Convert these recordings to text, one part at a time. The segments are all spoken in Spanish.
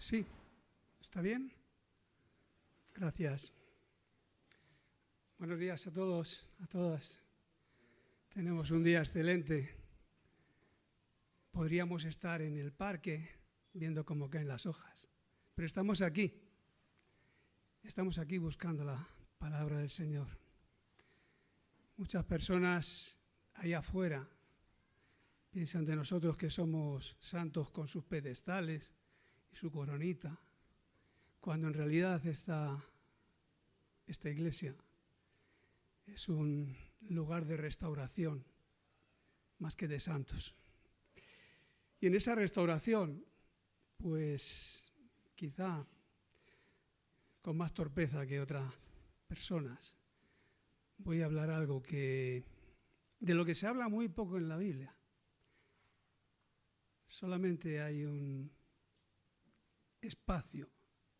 Sí, ¿está bien? Gracias. Buenos días a todos, a todas. Tenemos un día excelente. Podríamos estar en el parque viendo cómo caen las hojas, pero estamos aquí. Estamos aquí buscando la palabra del Señor. Muchas personas allá afuera piensan de nosotros que somos santos con sus pedestales y su coronita, cuando en realidad esta iglesia es un lugar de restauración más que de santos. Y en esa restauración, pues quizá con más torpeza que otras personas, voy a hablar algo de lo que se habla muy poco en la Biblia. Solamente hay un espacio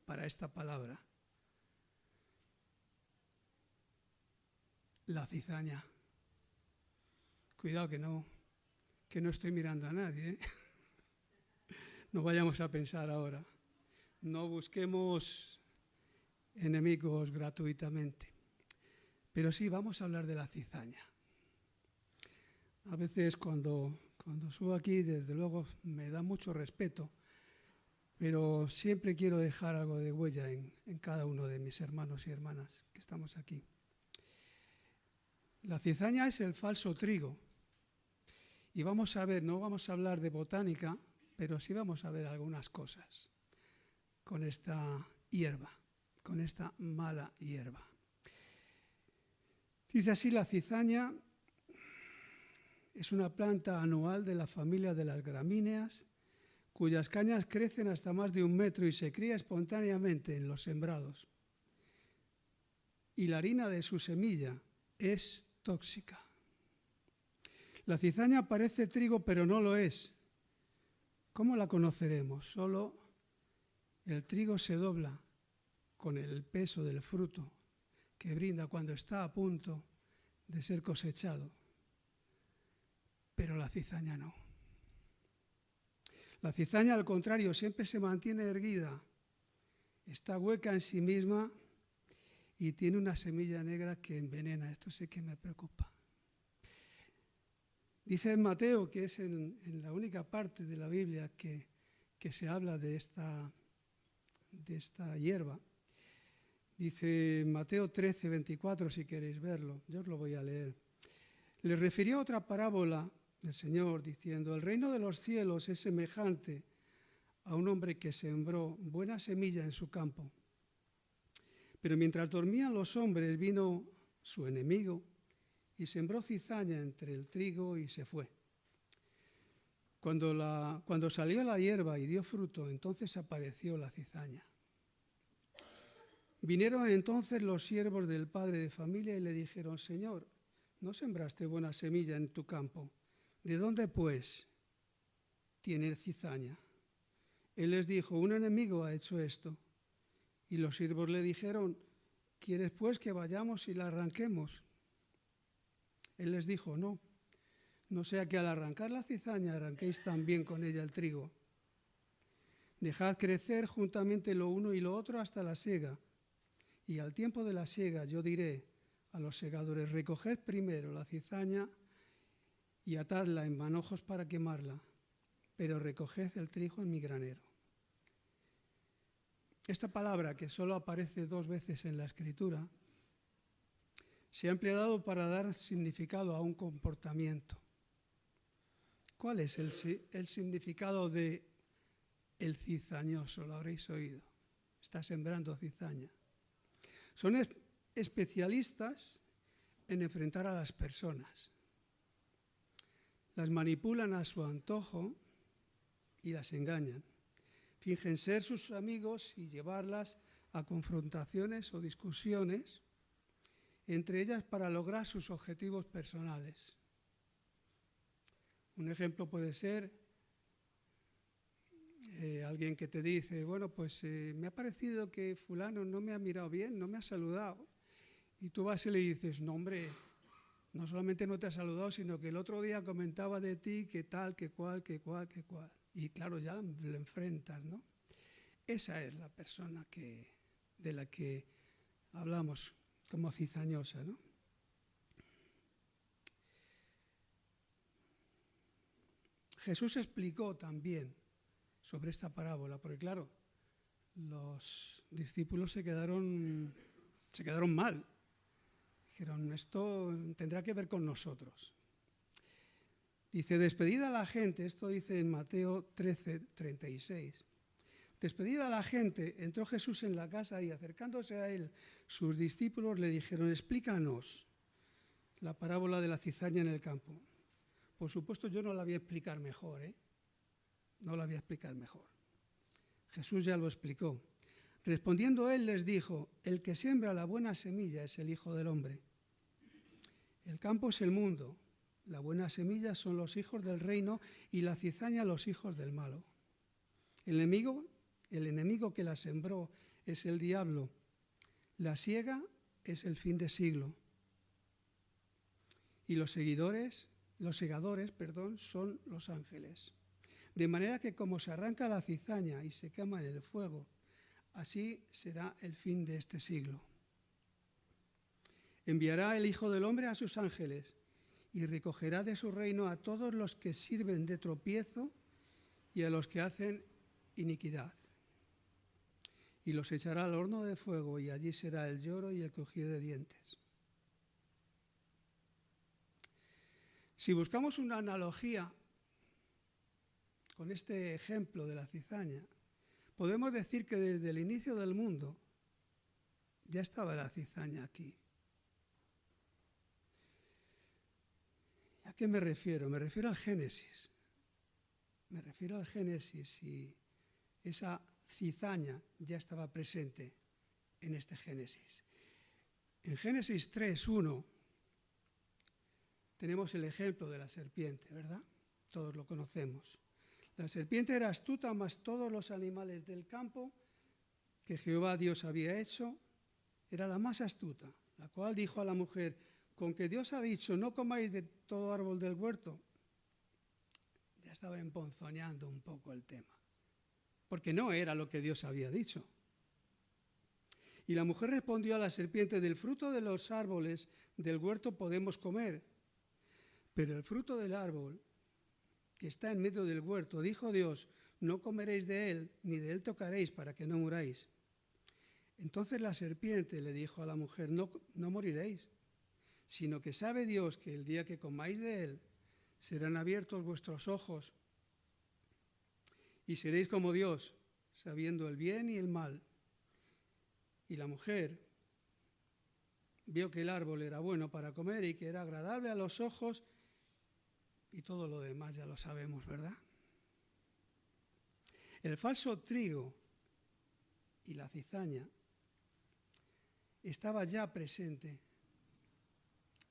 para esta palabra. La cizaña. Cuidado que no estoy mirando a nadie, ¿eh? No vayamos a pensar ahora. No busquemos enemigos gratuitamente. Pero sí, vamos a hablar de la cizaña. A veces cuando subo aquí, desde luego, me da mucho respeto, pero siempre quiero dejar algo de huella en cada uno de mis hermanos y hermanas que estamos aquí. La cizaña es el falso trigo. Y vamos a ver, no vamos a hablar de botánica, pero sí vamos a ver algunas cosas con esta hierba, con esta mala hierba. Dice así: la cizaña es una planta anual de la familia de las gramíneas, cuyas cañas crecen hasta más de 1 metro y se cría espontáneamente en los sembrados. Y la harina de su semilla es tóxica. La cizaña parece trigo, pero no lo es. ¿Cómo la conoceremos? Solo el trigo se dobla con el peso del fruto que brinda cuando está a punto de ser cosechado. Pero la cizaña no. La cizaña, al contrario, siempre se mantiene erguida, está hueca en sí misma y tiene una semilla negra que envenena. Esto sí que me preocupa. Dice en Mateo, que es en la única parte de la Biblia que se habla de esta hierba. Dice Mateo 13, 24, si queréis verlo, yo os lo voy a leer. Le refirió otra parábola del Señor, diciendo: el reino de los cielos es semejante a un hombre que sembró buena semilla en su campo. Pero mientras dormían los hombres, vino su enemigo y sembró cizaña entre el trigo y se fue. Cuando salió la hierba y dio fruto, entonces apareció la cizaña. Vinieron entonces los siervos del padre de familia y le dijeron: Señor, ¿no sembraste buena semilla en tu campo? ¿De dónde, pues, tiene cizaña? Él les dijo: un enemigo ha hecho esto. Y los siervos le dijeron: ¿quieres, pues, que vayamos y la arranquemos? Él les dijo: no sea que al arrancar la cizaña arranquéis también con ella el trigo. Dejad crecer juntamente lo uno y lo otro hasta la siega. Y al tiempo de la siega yo diré a los segadores: recoged primero la cizaña y atadla en manojos para quemarla, pero recoged el trigo en mi granero. Esta palabra, que solo aparece 2 veces en la Escritura, se ha empleado para dar significado a un comportamiento. ¿Cuál es el significado de el cizañoso? Lo habréis oído. Está sembrando cizaña. Son especialistas en enfrentar a las personas. Las manipulan a su antojo y las engañan. Fingen ser sus amigos y llevarlas a confrontaciones o discusiones entre ellas para lograr sus objetivos personales. Un ejemplo puede ser alguien que te dice: bueno, pues me ha parecido que fulano no me ha mirado bien, no me ha saludado. Y tú vas y le dices: no, hombre, no solamente no te ha saludado, sino que el otro día comentaba de ti que tal, que cual, que cual, que cual. Y claro, ya le enfrentas, ¿no? esa es la persona de la que hablamos como cizañosa, ¿no? Jesús explicó también sobre esta parábola, porque claro, los discípulos se quedaron mal. Dijeron, esto tendrá que ver con nosotros. Dice, despedida la gente, esto dice en Mateo 13:36. Despedida la gente, entró Jesús en la casa y acercándose a él, sus discípulos le dijeron, explícanos la parábola de la cizaña en el campo. Por supuesto, yo no la voy a explicar mejor, No la voy a explicar mejor. Jesús ya lo explicó. Respondiendo él les dijo, el que siembra la buena semilla es el Hijo del Hombre. El campo es el mundo, la buena semilla son los hijos del reino y la cizaña los hijos del malo. El enemigo que la sembró es el diablo. La siega es el fin de siglo. Y los segadores, son los ángeles. De manera que como se arranca la cizaña y se quema en el fuego, así será el fin de este siglo. Enviará el Hijo del Hombre a sus ángeles y recogerá de su reino a todos los que sirven de tropiezo y a los que hacen iniquidad. Y los echará al horno de fuego y allí será el lloro y el crujir de dientes. Si buscamos una analogía con este ejemplo de la cizaña, podemos decir que desde el inicio del mundo ya estaba la cizaña aquí. ¿A qué me refiero? Me refiero al Génesis. Y esa cizaña ya estaba presente en este Génesis. En Génesis 3:1 tenemos el ejemplo de la serpiente, ¿verdad? Todos lo conocemos. La serpiente era astuta más todos los animales del campo que Jehová Dios había hecho, era la más astuta, la cual dijo a la mujer, con que Dios ha dicho, no comáis de todo árbol del huerto. Ya estaba emponzoñando un poco el tema, porque no era lo que Dios había dicho. Y la mujer respondió a la serpiente, del fruto de los árboles del huerto podemos comer, pero el fruto del árbol que está en medio del huerto, dijo Dios, no comeréis de él, ni de él tocaréis para que no muráis. Entonces la serpiente le dijo a la mujer, no moriréis, sino que sabe Dios que el día que comáis de él, serán abiertos vuestros ojos y seréis como Dios, sabiendo el bien y el mal. Y la mujer vio que el árbol era bueno para comer y que era agradable a los ojos, y todo lo demás ya lo sabemos, ¿verdad? El falso trigo y la cizaña estaba ya presente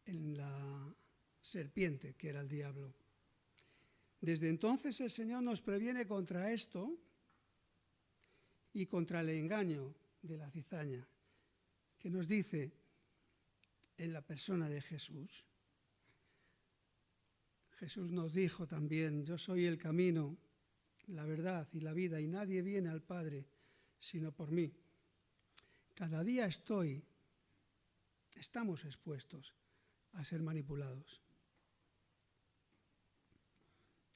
en la serpiente, que era el diablo. Desde entonces el Señor nos previene contra esto y contra el engaño de la cizaña, que nos dice en la persona de Jesús. Jesús nos dijo también, yo soy el camino, la verdad y la vida, y nadie viene al Padre sino por mí. Cada día estamos expuestos a ser manipulados.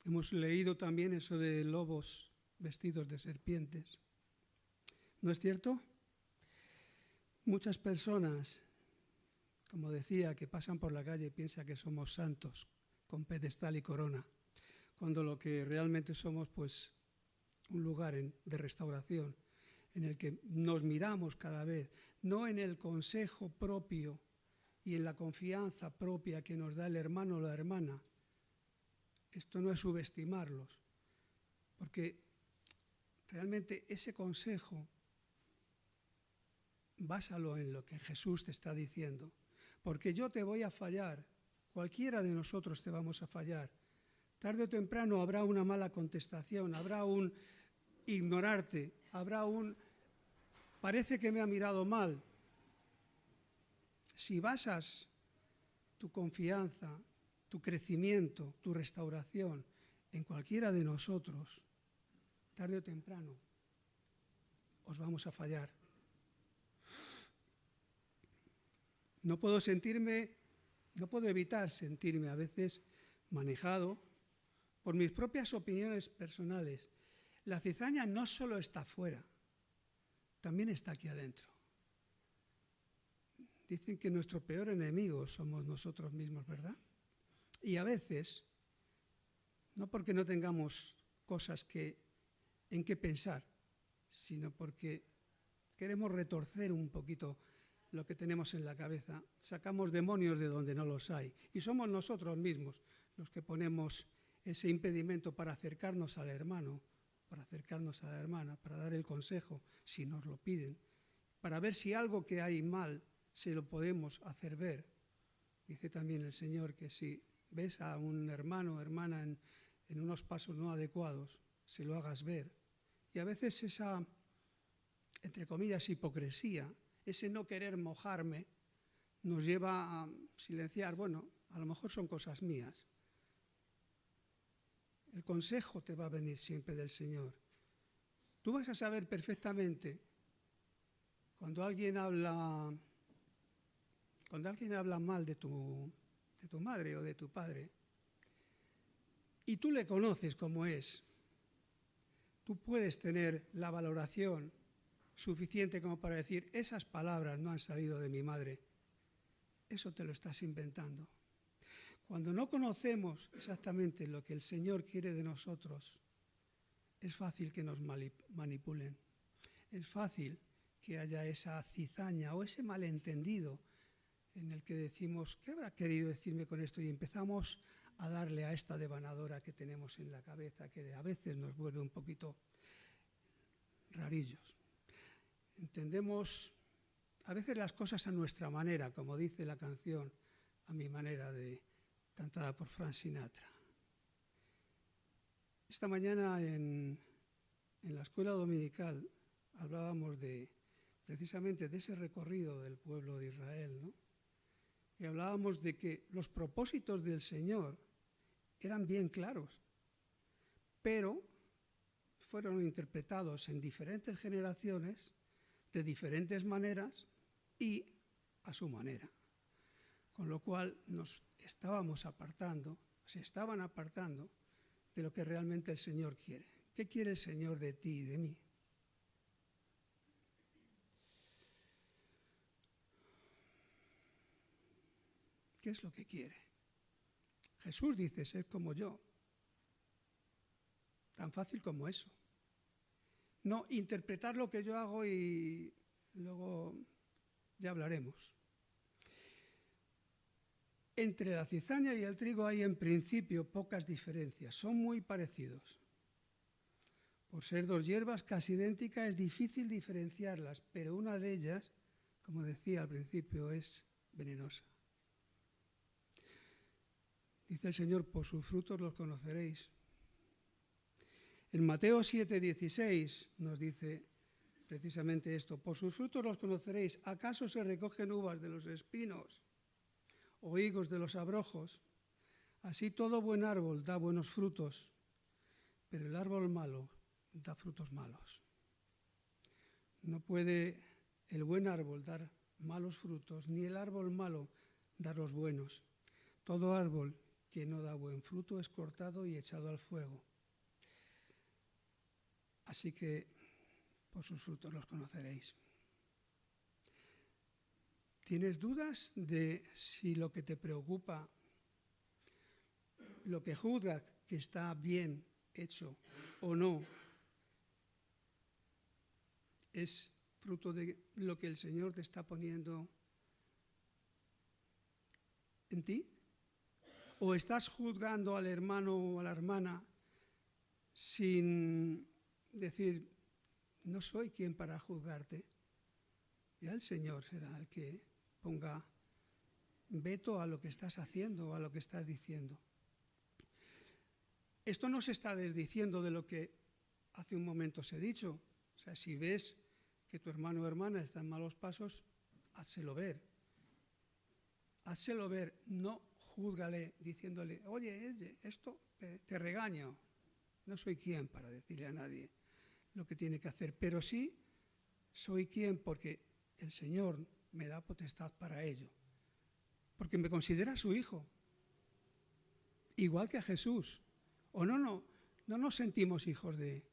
Hemos leído también eso de lobos vestidos de serpientes. ¿No es cierto? Muchas personas, como decía, que pasan por la calle y piensan que somos santos, con pedestal y corona, cuando lo que realmente somos, pues, un lugar de restauración, en el que nos miramos cada vez, no en el consejo propio y en la confianza propia que nos da el hermano o la hermana. Esto no es subestimarlos, porque realmente ese consejo, básalo en lo que Jesús te está diciendo, porque yo te voy a fallar, cualquiera de nosotros te vamos a fallar. Tarde o temprano habrá una mala contestación, habrá un ignorarte, habrá un parece que me ha mirado mal. Si basas tu confianza, tu crecimiento, tu restauración en cualquiera de nosotros, tarde o temprano os vamos a fallar. No puedo evitar sentirme a veces manejado por mis propias opiniones personales. La cizaña no solo está fuera, también está aquí adentro. Dicen que nuestro peor enemigo somos nosotros mismos, ¿verdad? Y a veces, no porque no tengamos cosas en que pensar, sino porque queremos retorcer un poquito lo que tenemos en la cabeza, sacamos demonios de donde no los hay. Y somos nosotros mismos los que ponemos ese impedimento para acercarnos al hermano, para acercarnos a la hermana, para dar el consejo, si nos lo piden, para ver si algo que hay mal se lo podemos hacer ver. Dice también el Señor que si ves a un hermano o hermana en unos pasos no adecuados, se lo hagas ver. Y a veces esa, entre comillas, hipocresía, ese no querer mojarme, nos lleva a silenciar. Bueno, a lo mejor son cosas mías. El consejo te va a venir siempre del Señor. Tú vas a saber perfectamente cuando alguien habla mal de tu madre o de tu padre, y tú le conoces como es, tú puedes tener la valoración suficiente como para decir, esas palabras no han salido de mi madre, eso te lo estás inventando. Cuando no conocemos exactamente lo que el Señor quiere de nosotros, es fácil que nos manipulen, es fácil que haya esa cizaña o ese malentendido en el que decimos, ¿qué habrá querido decirme con esto? Y empezamos a darle a esta devanadora que tenemos en la cabeza, que a veces nos vuelve un poquito rarillos. Entendemos a veces las cosas a nuestra manera, como dice la canción, a mi manera, cantada por Frank Sinatra. Esta mañana en la escuela dominical hablábamos precisamente de ese recorrido del pueblo de Israel, ¿no? Y hablábamos de que los propósitos del Señor eran bien claros, pero fueron interpretados en diferentes generaciones, de diferentes maneras y a su manera. Con lo cual se estaban apartando de lo que realmente el Señor quiere. ¿Qué quiere el Señor de ti y de mí? ¿Qué es lo que quiere? Jesús dice, sed como yo. Tan fácil como eso. No interpretar lo que yo hago y luego ya hablaremos. Entre la cizaña y el trigo hay en principio pocas diferencias, son muy parecidos. Por ser dos hierbas casi idénticas es difícil diferenciarlas, pero una de ellas, como decía al principio, es venenosa. Dice el Señor, por sus frutos los conoceréis. En Mateo 7:16 nos dice precisamente esto, por sus frutos los conoceréis. ¿Acaso se recogen uvas de los espinos o higos de los abrojos? Así todo buen árbol da buenos frutos, pero el árbol malo da frutos malos. No puede el buen árbol dar malos frutos, ni el árbol malo dar los buenos. Todo árbol que no da buen fruto es cortado y echado al fuego. Así que por sus frutos los conoceréis. ¿Tienes dudas de si lo que te preocupa, lo que juzgas que está bien hecho o no, es fruto de lo que el Señor te está poniendo en ti? ¿O estás juzgando al hermano o a la hermana sin decir, no soy quien para juzgarte? Ya el Señor será el que ponga veto a lo que estás haciendo o a lo que estás diciendo. Esto no se está desdiciendo de lo que hace un momento os he dicho. O sea, si ves que tu hermano o hermana está en malos pasos, házselo ver. Házselo ver, no júzgale diciéndole, oye, esto te regaño. No soy quien para decirle a nadie lo que tiene que hacer, pero sí soy quien porque el Señor me da potestad para ello. Porque me considera su hijo, igual que a Jesús. O no nos sentimos hijos del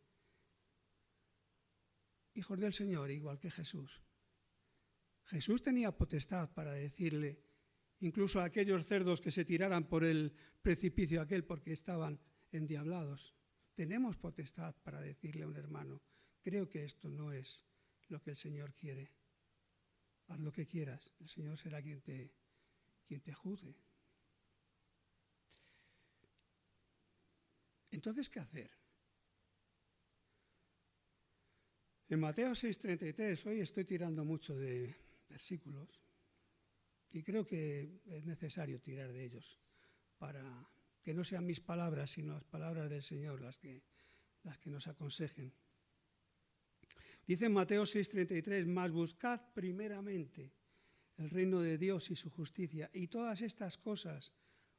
Señor, igual que Jesús. Jesús tenía potestad para decirle, incluso a aquellos cerdos que se tiraran por el precipicio aquel porque estaban endiablados, tenemos potestad para decirle a un hermano, creo que esto no es lo que el Señor quiere. Haz lo que quieras, el Señor será quien te juzgue. Entonces, ¿qué hacer? En Mateo 6:33, hoy estoy tirando mucho de versículos y creo que es necesario tirar de ellos para que no sean mis palabras, sino las palabras del Señor las que nos aconsejen. Dice en Mateo 6:33, mas buscad primeramente el reino de Dios y su justicia, y todas estas cosas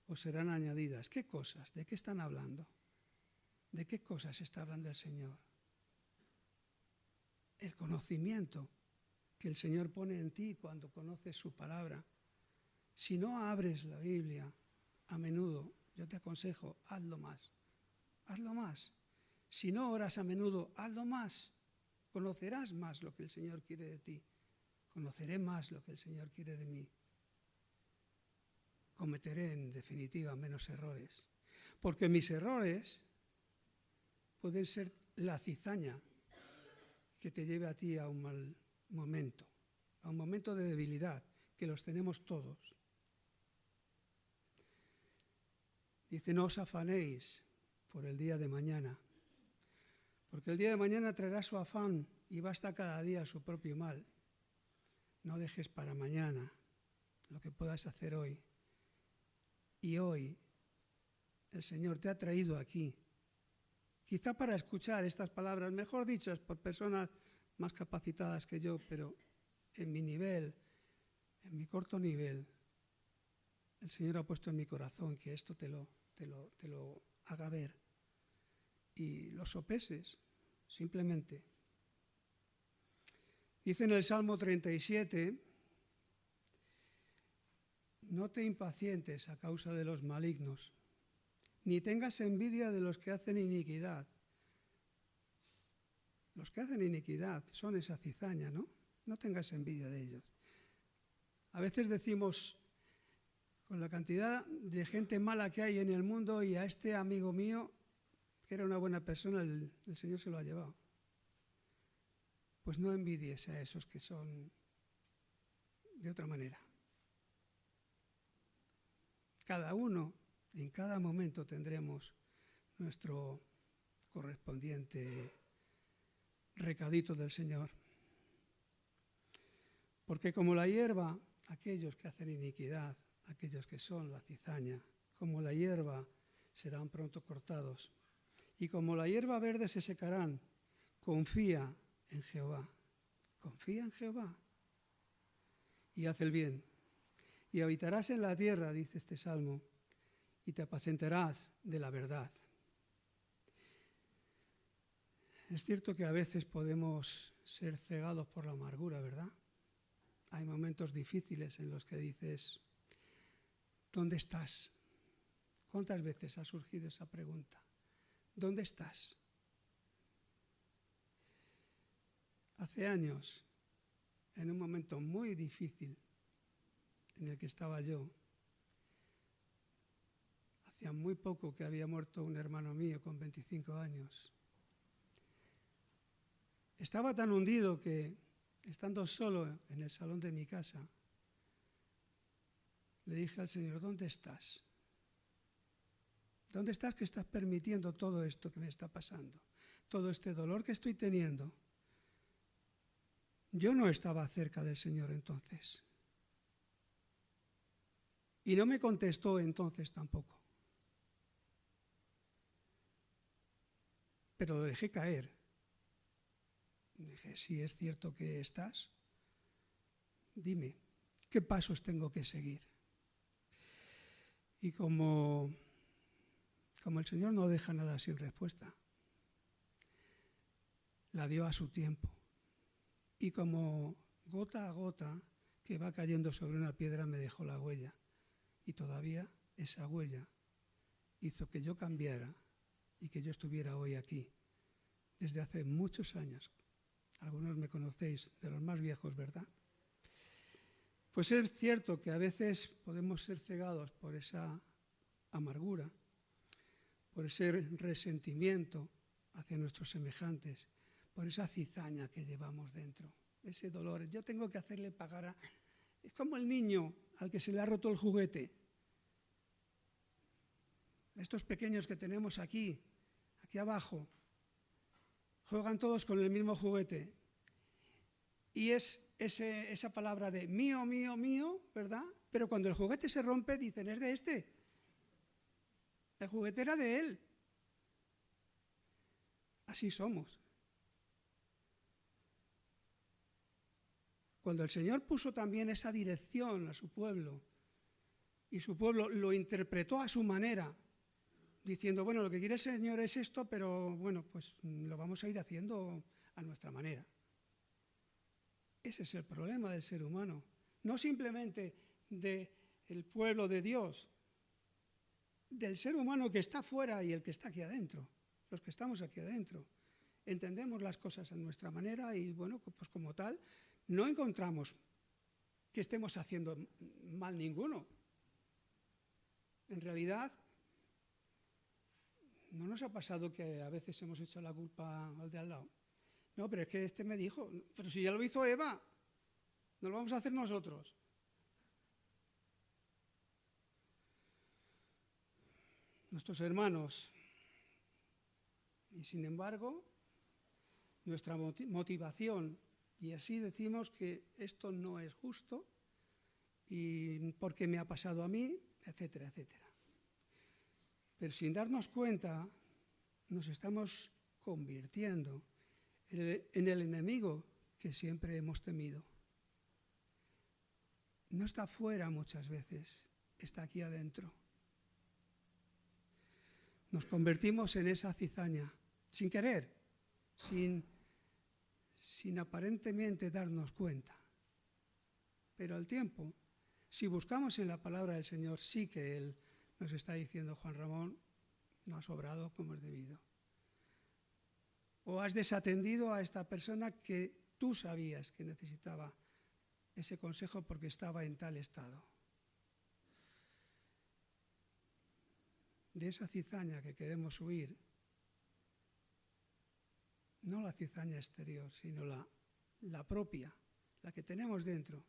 os serán añadidas. ¿Qué cosas? ¿De qué están hablando? ¿De qué cosas está hablando el Señor? El conocimiento que el Señor pone en ti cuando conoces su palabra. Si no abres la Biblia a menudo, yo te aconsejo, hazlo más. Hazlo más. Si no oras a menudo, hazlo más. Conocerás más lo que el Señor quiere de ti. Conoceré más lo que el Señor quiere de mí. Cometeré, en definitiva, menos errores. Porque mis errores pueden ser la cizaña que te lleve a ti a un mal momento, a un momento de debilidad, que los tenemos todos. Dice, no os afanéis por el día de mañana, porque el día de mañana traerá su afán y basta cada día su propio mal. No dejes para mañana lo que puedas hacer hoy. Y hoy el Señor te ha traído aquí, quizá para escuchar estas palabras, mejor dichas por personas más capacitadas que yo, pero en mi nivel, en mi corto nivel, el Señor ha puesto en mi corazón que esto te lo haga ver y lo sopeses, simplemente. Dice en el Salmo 37, no te impacientes a causa de los malignos, ni tengas envidia de los que hacen iniquidad. Los que hacen iniquidad son esa cizaña, ¿no? No tengas envidia de ellos. A veces decimos, con la cantidad de gente mala que hay en el mundo y a este amigo mío, que era una buena persona, el Señor se lo ha llevado. Pues no envidies a esos que son de otra manera. Cada uno, en cada momento tendremos nuestro correspondiente recadito del Señor. Porque como la hierba, aquellos que hacen iniquidad, aquellos que son la cizaña, como la hierba serán pronto cortados. Y como la hierba verde se secarán, confía en Jehová. Confía en Jehová y haz el bien. Y habitarás en la tierra, dice este salmo, y te apacentarás de la verdad. Es cierto que a veces podemos ser cegados por la amargura, ¿verdad? Hay momentos difíciles en los que dices, ¿dónde estás? ¿Cuántas veces ha surgido esa pregunta? ¿Dónde estás? Hace años, en un momento muy difícil en el que estaba yo, hacía muy poco que había muerto un hermano mío con 25 años. Estaba tan hundido que, estando solo en el salón de mi casa, le dije al Señor, ¿dónde estás? ¿Dónde estás que estás permitiendo todo esto que me está pasando? Todo este dolor que estoy teniendo. Yo no estaba cerca del Señor entonces. Y no me contestó entonces tampoco. Pero lo dejé caer. Dije, si es cierto que estás, dime, ¿qué pasos tengo que seguir? Y como el Señor no deja nada sin respuesta, la dio a su tiempo. y como gota a gota que va cayendo sobre una piedra me dejó la huella. Y todavía esa huella hizo que yo cambiara y que yo estuviera hoy aquí, desde hace muchos años. Algunos me conocéis, de los más viejos, ¿verdad? Pues es cierto que a veces podemos ser cegados por esa amargura, por ese resentimiento hacia nuestros semejantes, por esa cizaña que llevamos dentro, ese dolor. Yo tengo que hacerle pagar a... Es como el niño al que se le ha roto el juguete. Estos pequeños que tenemos aquí abajo, juegan todos con el mismo juguete. Y es esa palabra de mío, mío, mío, ¿verdad? Pero cuando el juguete se rompe, dicen, es de este. El juguete era de él. Así somos. Cuando el Señor puso también esa dirección a su pueblo, y su pueblo lo interpretó a su manera, diciendo, bueno, lo que quiere el Señor es esto, pero bueno, pues lo vamos a ir haciendo a nuestra manera. Ese es el problema del ser humano. No simplemente del pueblo de Dios, del ser humano que está fuera y el que está aquí adentro, los que estamos aquí adentro. Entendemos las cosas a nuestra manera y, bueno, pues como tal, no encontramos que estemos haciendo mal ninguno. En realidad, ¿no nos ha pasado que a veces hemos echado la culpa al de al lado? No, pero es que este me dijo, pero si ya lo hizo Eva, no lo vamos a hacer nosotros. Nuestros hermanos. Y sin embargo, nuestra motivación, y así decimos que esto no es justo, y porque me ha pasado a mí, etcétera, etcétera. Pero sin darnos cuenta, nos estamos convirtiendo en el enemigo que siempre hemos temido. No está fuera muchas veces, está aquí adentro. Nos convertimos en esa cizaña, sin querer, sin aparentemente darnos cuenta. Pero al tiempo, si buscamos en la palabra del Señor, sí que Él nos está diciendo, Juan Ramón, no has obrado como es debido. O has desatendido a esta persona que tú sabías que necesitaba ese consejo porque estaba en tal estado. De esa cizaña que queremos huir, no la cizaña exterior, sino la propia, la que tenemos dentro,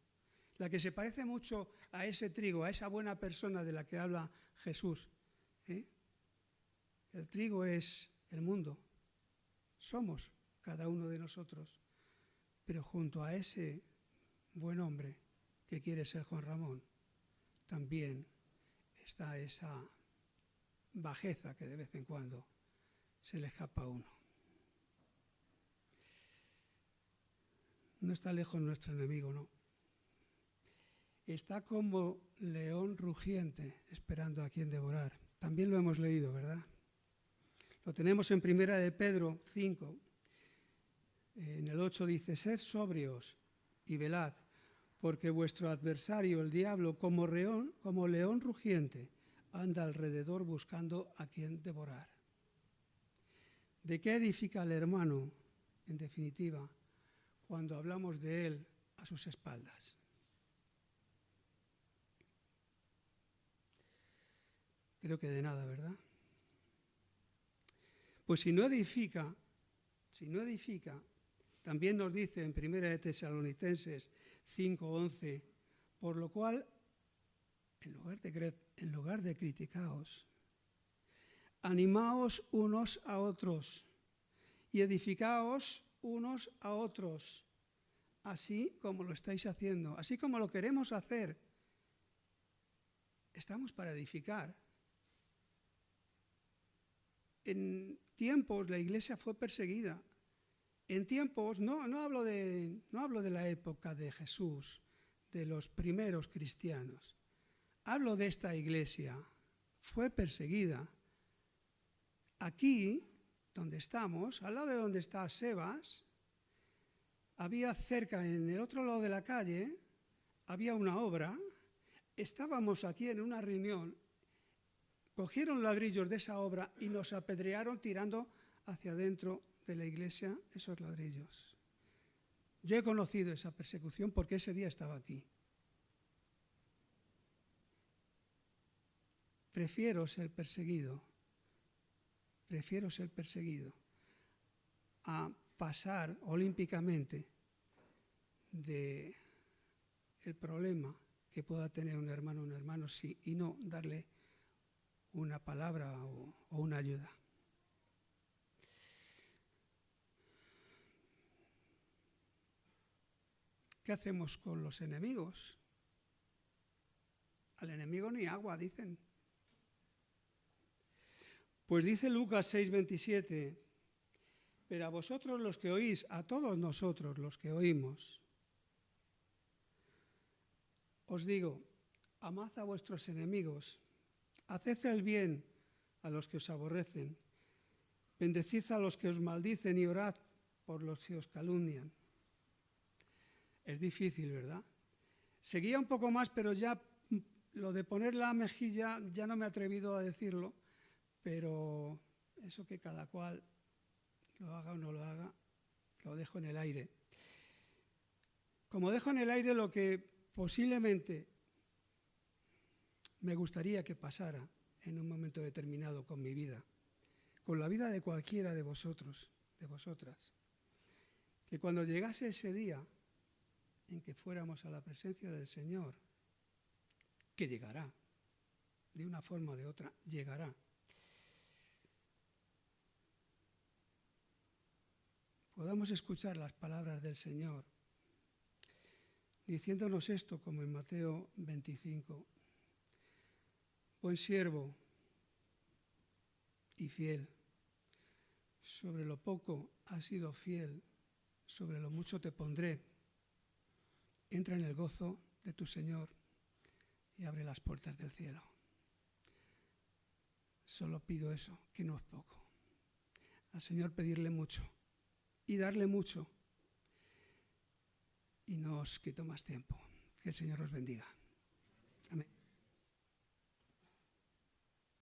la que se parece mucho a ese trigo, a esa buena persona de la que habla Jesús. El trigo es el mundo, somos cada uno de nosotros, pero junto a ese buen hombre que quiere ser Juan Ramón, también está esa bajeza que de vez en cuando se le escapa a uno. No está lejos nuestro enemigo, no. Está como león rugiente esperando a quien devorar. También lo hemos leído, ¿verdad? Lo tenemos en 1 de Pedro 5. En el 8 dice, sed sobrios y velad, porque vuestro adversario, el diablo, como león rugiente, anda alrededor buscando a quien devorar. ¿De qué edifica el hermano, en definitiva, cuando hablamos de él a sus espaldas? Creo que de nada, ¿verdad? Pues si no edifica, también nos dice en 1 de Tesalonicenses 5:11, por lo cual, en lugar de criticaos, animaos unos a otros y edificaos unos a otros, así como lo estáis haciendo, así como lo queremos hacer. Estamos para edificar. En tiempos la iglesia fue perseguida. En tiempos, no hablo de la época de Jesús, de los primeros cristianos. Hablo de esta iglesia. Fue perseguida. Aquí, donde estamos, al lado de donde está Sebas, había cerca, en el otro lado de la calle, había una obra. Estábamos aquí en una reunión, cogieron ladrillos de esa obra y nos apedrearon tirando hacia adentro de la iglesia esos ladrillos. Yo he conocido esa persecución porque ese día estaba aquí. Prefiero ser perseguido a pasar olímpicamente del problema que pueda tener un hermano sí, y no darle una palabra o una ayuda. ¿Qué hacemos con los enemigos? Al enemigo ni agua, dicen. Pues dice Lucas 6:27, pero a vosotros los que oís, a todos nosotros los que oímos, os digo, amad a vuestros enemigos, haced el bien a los que os aborrecen, bendecid a los que os maldicen y orad por los que os calumnian. Es difícil, ¿verdad? Seguía un poco más, pero ya lo de poner la mejilla ya no me he atrevido a decirlo, pero eso que cada cual lo haga o no lo haga, lo dejo en el aire. Como dejo en el aire lo que posiblemente me gustaría que pasara en un momento determinado con mi vida, con la vida de cualquiera de vosotros, de vosotras, que cuando llegase ese día en que fuéramos a la presencia del Señor, que llegará, de una forma o de otra, llegará. Podamos escuchar las palabras del Señor, diciéndonos esto como en Mateo 25. Buen siervo y fiel, sobre lo poco has sido fiel, sobre lo mucho te pondré. Entra en el gozo de tu Señor y abre las puertas del cielo. Solo pido eso, que no es poco. Al Señor pedirle mucho y darle mucho. Y no os quito más tiempo. Que el Señor os bendiga.